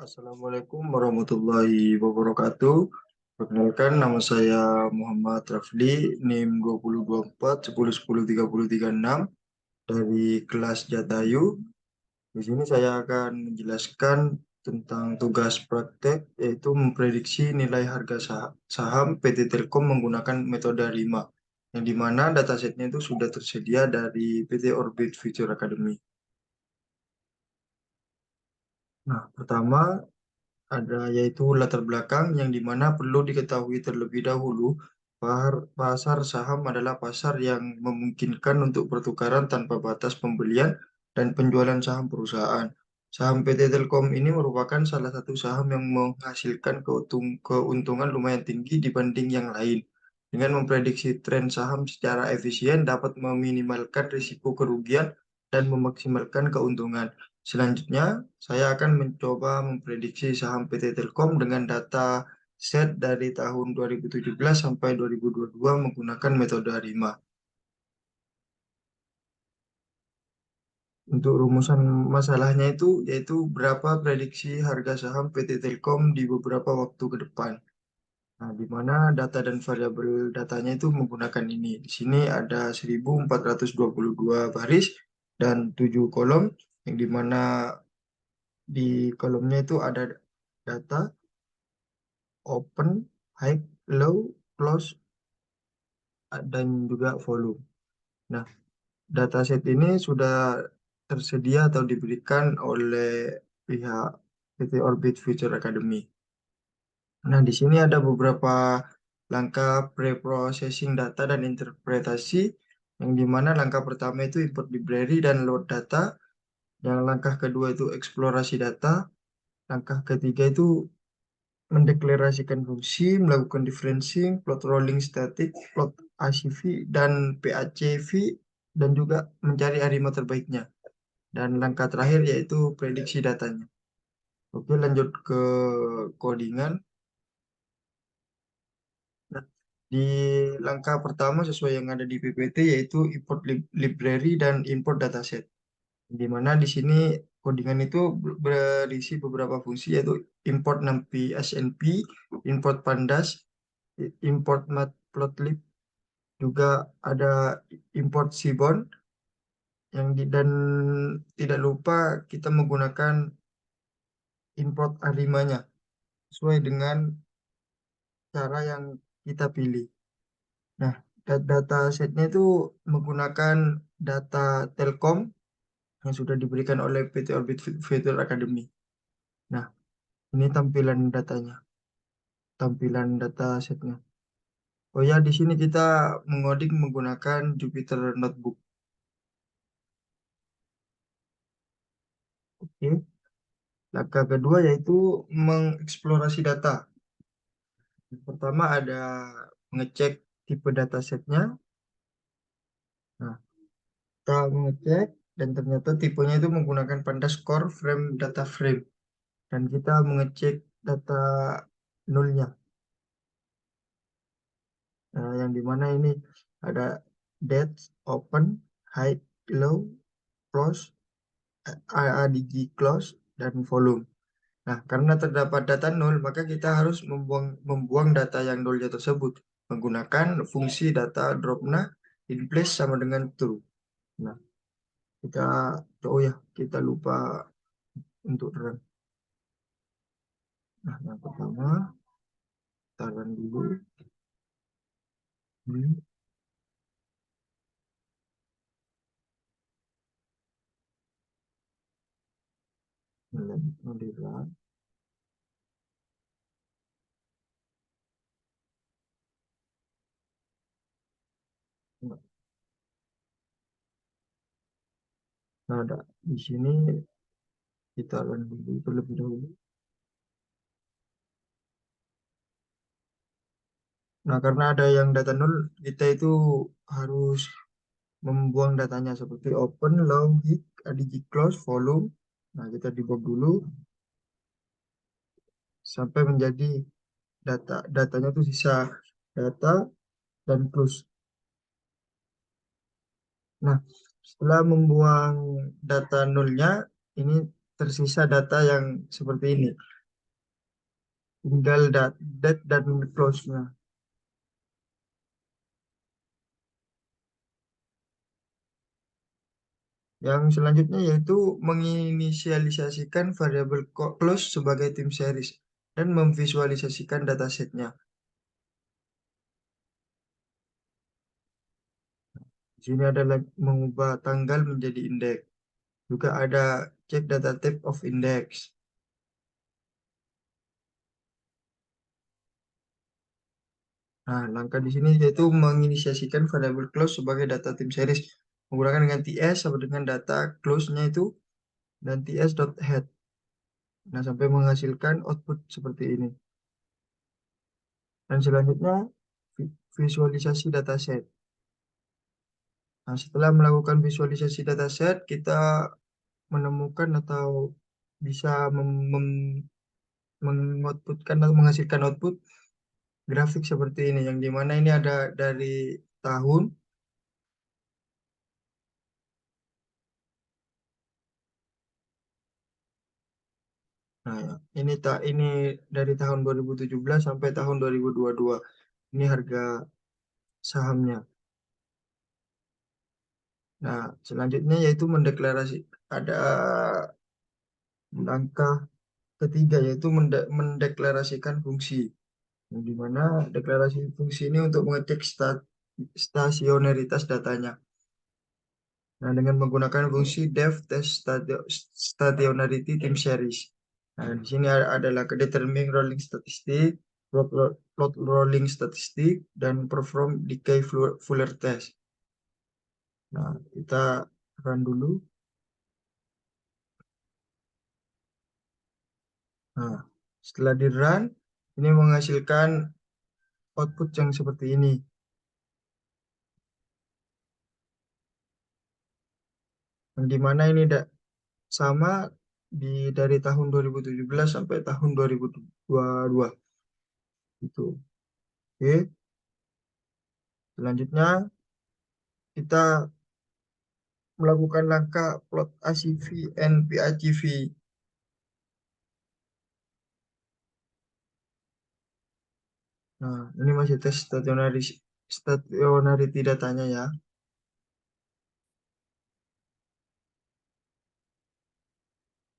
Assalamualaikum warahmatullahi wabarakatuh. Perkenalkan, nama saya Muhammad Rafli, NIM 2024 10 10 33 36 dari kelas Jatayu. Di sini saya akan menjelaskan tentang tugas praktek, yaitu memprediksi nilai harga saham PT Telkom menggunakan metode 5, yang dimana datasetnya itu sudah tersedia dari PT Orbit Future Academy. Nah, pertama, ada yaitu latar belakang yang dimana perlu diketahui terlebih dahulu, pasar saham adalah pasar yang memungkinkan untuk pertukaran tanpa batas pembelian dan penjualan saham perusahaan. Saham PT Telkom ini merupakan salah satu saham yang menghasilkan keuntungan lumayan tinggi dibanding yang lain. Dengan memprediksi tren saham secara efisien dapat meminimalkan risiko kerugian dan memaksimalkan keuntungan. Selanjutnya, saya akan mencoba memprediksi saham PT Telkom dengan data set dari tahun 2017 sampai 2022 menggunakan metode ARIMA. Untuk rumusan masalahnya itu yaitu berapa prediksi harga saham PT Telkom di beberapa waktu ke depan. Nah, di mana data dan variabel datanya itu menggunakan ini. Di sini ada 1422 baris dan 7 kolom, yang di mana di kolomnya itu ada data, open, high, low, close, dan juga volume. Nah, dataset ini sudah tersedia atau diberikan oleh pihak PT Orbit Future Academy. Nah, di sini ada beberapa langkah pre-processing data dan interpretasi, yang dimana langkah pertama itu import library dan load data, yang langkah kedua itu eksplorasi data, langkah ketiga itu mendeklarasikan fungsi, melakukan differencing, plot rolling static, plot ACV, dan PACV, dan juga mencari arima terbaiknya. Dan langkah terakhir yaitu prediksi datanya. Oke, lanjut ke codingan. Nah, di langkah pertama sesuai yang ada di PPT yaitu import library dan import dataset. Di mana di sini codingan itu berisi beberapa fungsi yaitu import NumPy SNP, import pandas, import matplotlib, juga ada import Seaborn, dan tidak lupa kita menggunakan import A5-nya sesuai dengan cara yang kita pilih. Nah, data setnya itu menggunakan data Telkom yang sudah diberikan oleh PT Orbit Future Academy. Nah, ini tampilan datanya, tampilan data setnya. Oh ya, di sini kita mengoding menggunakan Jupyter Notebook. Oke. Langkah kedua yaitu mengeksplorasi data. Yang pertama ada mengecek tipe datasetnya. Nah, kita mengecek dan ternyata tipenya itu menggunakan Pandas Core Frame Data Frame. Dan kita mengecek data nulnya. Nah, yang dimana ini ada date, open, high, low, close, AADG close, dan volume. Nah, karena terdapat data nol, maka kita harus membuang data yang nolnya tersebut menggunakan fungsi data dropna in place sama dengan true. Nah, kita oh ya, kita lupa untuk run. Nah, yang pertama, kita run dulu. Hmm, mau di run. Nah, ada di sini kita run dulu terlebih dahulu. Nah, karena ada yang data nol, kita itu harus membuang datanya seperti open, low, hit, ADG close, volume. Nah, kita debug dulu sampai menjadi datanya itu sisa data dan close. Nah, setelah membuang data nolnya, ini tersisa data yang seperti ini. Tinggal date dan close-nya. Yang selanjutnya yaitu menginisialisasikan variabel close sebagai tim series dan memvisualisasikan datasetnya. Di sini adalah mengubah tanggal menjadi indeks. Juga ada check data type of index. Nah, langkah di sini yaitu menginisiasikan variabel close sebagai data tim series menggunakan dengan ts sama dengan data close-nya itu dan ts.head. Nah, sampai menghasilkan output seperti ini. Dan selanjutnya visualisasi dataset. Nah, setelah melakukan visualisasi dataset, kita menemukan atau bisa mengoutputkan atau menghasilkan output grafik seperti ini, yang dimana ini ada dari tahun. Nah, ya, ini dari tahun 2017 sampai tahun 2022. Ini harga sahamnya. Nah, selanjutnya yaitu mendeklarasi ada langkah ketiga yaitu mendeklarasikan fungsi. Yang di mana deklarasi fungsi ini untuk mengecek stasionaritas datanya. Nah, dengan menggunakan fungsi def test stationarity team series. Nah, di sini adalah determine rolling statistik, plot rolling statistik, dan perform decay Fuller test. Nah, kita run dulu. Nah, setelah di run, ini menghasilkan output yang seperti ini. Yang dimana ini sama dari tahun 2017 sampai tahun 2022. Itu. Oke, selanjutnya kita melakukan langkah plot ACV and PIGV. Nah, ini masih tes stationarity datanya ya.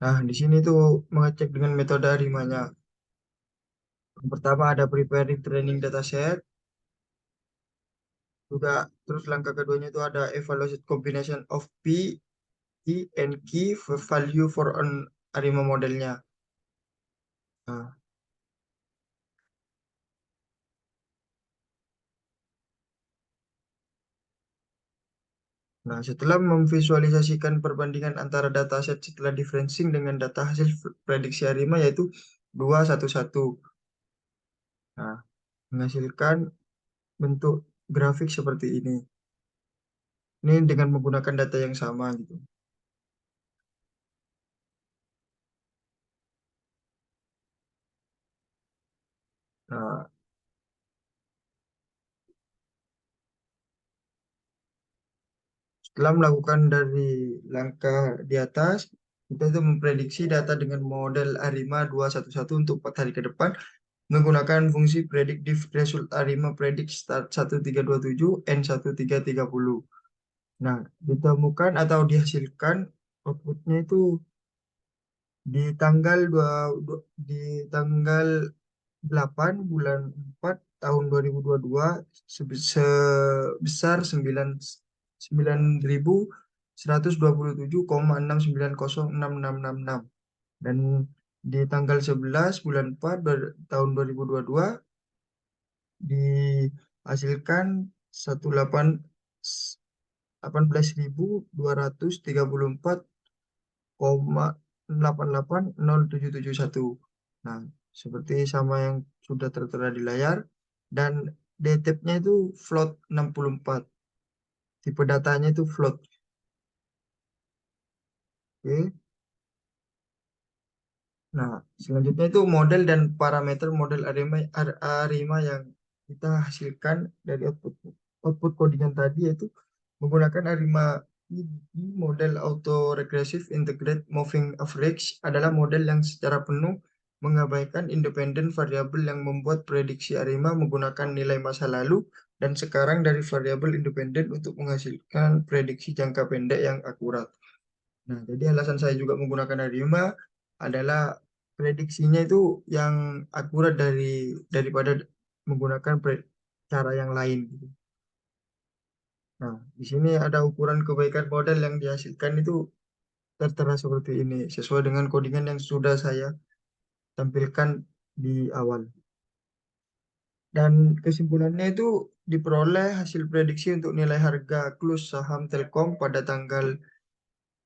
Nah, di sini tuh mengecek dengan metode harimanya. Yang pertama ada preparing training dataset. Juga terus langkah keduanya itu ada evaluate combination of P, I, and key value for an ARIMA modelnya. Nah, setelah memvisualisasikan perbandingan antara dataset setelah differencing dengan data hasil prediksi ARIMA yaitu 211. Nah, menghasilkan bentuk grafik seperti ini. Ini dengan menggunakan data yang sama gitu. Nah, setelah melakukan dari langkah di atas, kita itu memprediksi data dengan model ARIMA 211 untuk 4 hari ke depan menggunakan fungsi predictive result ARIMA predict start 1327 N 1330. Nah, ditemukan atau dihasilkan outputnya itu di tanggal 2, di tanggal 8 bulan 4 tahun 2022 sebesar 9.127,6906666 dan di tanggal 11 bulan 4 tahun 2022 dihasilkan 18.234,880771. Nah, seperti sama yang sudah tertera di layar dan DTEP-nya itu float 64. Tipe datanya itu float. Oke. Nah, selanjutnya itu model dan parameter model ARIMA yang kita hasilkan dari output codingan tadi yaitu menggunakan ARIMA EDI, model Autoregressive Integrated Moving Average, adalah model yang secara penuh mengabaikan independen variabel yang membuat prediksi ARIMA menggunakan nilai masa lalu dan sekarang dari variabel independen untuk menghasilkan prediksi jangka pendek yang akurat. Nah, jadi alasan saya juga menggunakan ARIMA adalah prediksinya itu yang akurat daripada menggunakan cara yang lain gitu. Nah, di sini ada ukuran kebaikan model yang dihasilkan itu tertera seperti ini, sesuai dengan codingan yang sudah saya tampilkan di awal. Dan kesimpulannya itu diperoleh hasil prediksi untuk nilai harga close saham Telkom pada tanggal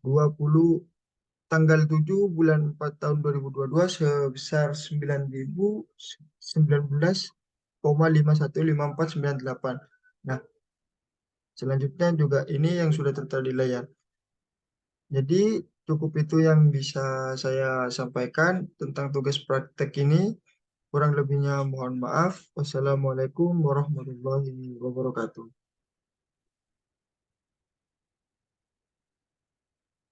20 tanggal 7 bulan 4 tahun 2022 sebesar 9.019,515498. Nah, selanjutnya juga ini yang sudah tertera di layar. Jadi cukup itu yang bisa saya sampaikan tentang tugas praktek ini. Kurang lebihnya mohon maaf. Wassalamualaikum warahmatullahi wabarakatuh.